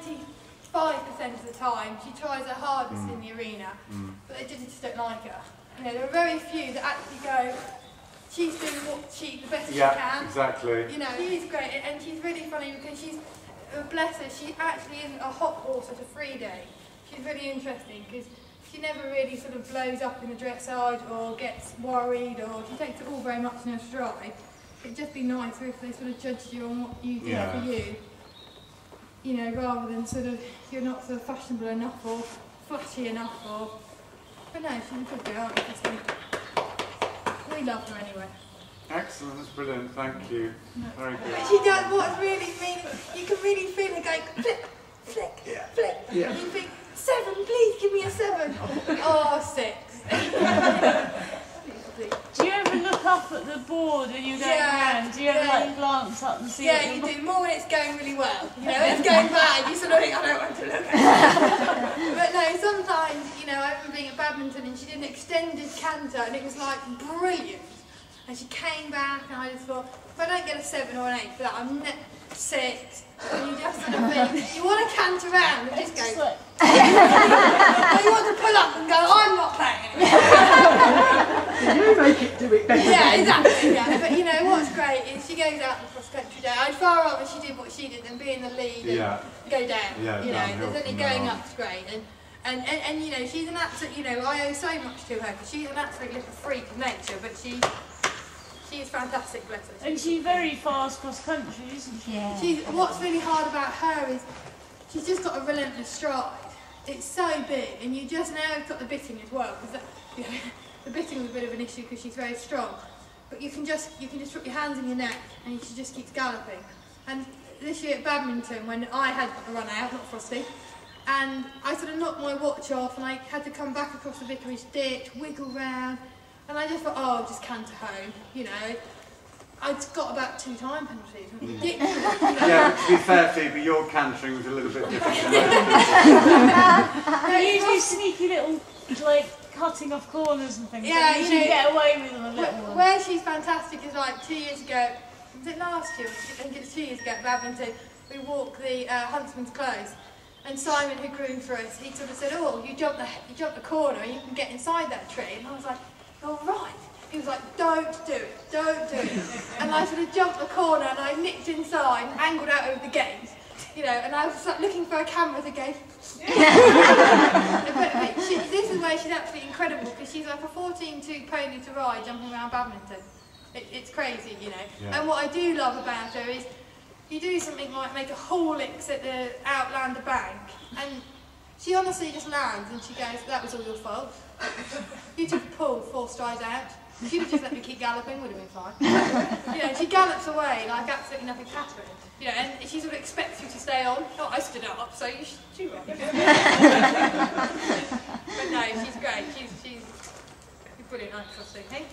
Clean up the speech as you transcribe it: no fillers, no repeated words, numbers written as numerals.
95% of the time she tries her hardest in the arena, but they just don't like her. You know, there are very few that actually go, she's doing the best she can. Yeah, exactly. You know, she's great, and she's really funny because she's, bless her, she actually isn't a hot horse at a free day. She's really interesting because she never really sort of blows up in the dressage or gets worried, or she takes it all very much in her stride. It'd just be nicer if they sort of judged you on what you did for you. You know, rather than sort of, you're not sort of fashionable enough or flashy enough or... But no, she's a good girl, obviously. We love her anyway. Excellent, that's brilliant, thank you. No. Very good. But she does what's really mean, you can really feel her going flick, flick, flick. Yeah. And you think, 7, please give me a 7. Oh, 6. Do you ever look up at the board when you're going around? Do you ever like glance up and see? Yeah, you do. More when it's going really well. You know, when it's going bad, you sort of think, I don't want to look at it. But no, sometimes, you know, I remember being at badminton and she did an extended canter and it was like brilliant. And she came back and I just thought, if I don't get a 7 or an 8 for that, I'm 6. And you just sort of think, you want to canter around and just go, or you want to pull up and go, I'm not playing anymore. You make it do it better. Yeah, exactly. Yeah. But you know what's great is she goes out on the cross country day. I'd far rather she did what she did than be in the lead and go down. Yeah, you know, there's only going up's great. And you know, she's an absolute. You know, I owe so much to her because she's an absolute little freak of nature. But she is fantastic, bless her. And she's very fast cross country, isn't she? Yeah. What's really hard about her is she's just got a relentless stride. It's so big, and you just now got the bitting as well because you know, the bitting was a bit of an issue because she's very strong. But you can just put your hands in your neck, and she just keeps galloping. And this year at badminton, when I had a run out, not Frosty, and I sort of knocked my watch off, and I had to come back across the vicarage ditch, wiggle round. And I just thought, oh, I'll just canter home, you know. I'd got about 2 time penalties. Ridiculous. You know? Yeah, but to be fair, Phoebe, your cantering was a little bit different. You do sneaky little, like, cutting off corners and things. Yeah, you should get away with them a little one. Where she's fantastic is like 2 years ago, was it last year? I think it's 2 years ago at badminton, we walked the Huntsman's Close. And Simon, who groomed for us, he sort of said, oh, you jump the corner and you can get inside that tree. And I was like, all right. He was like, don't do it, don't do it. And I sort of jumped the corner and I nipped inside and angled out over the gate, you know, and I was like looking for a camera to go. This is where she's absolutely incredible because she's like a 14-2 pony to ride jumping around badminton. It's crazy, you know. Yeah. And what I do love about her is you do something like make a Horlicks at the Outlander Bank and she honestly just lands and she goes, that was all your fault. You took a pull 4 strides out. She'd have just let me keep galloping, would have been fine. You know, she gallops away like absolutely nothing's happened. You know, and she sort of expects you to stay on. Oh, I stood up, so you should run. But no, she's great. She's brilliant, I think.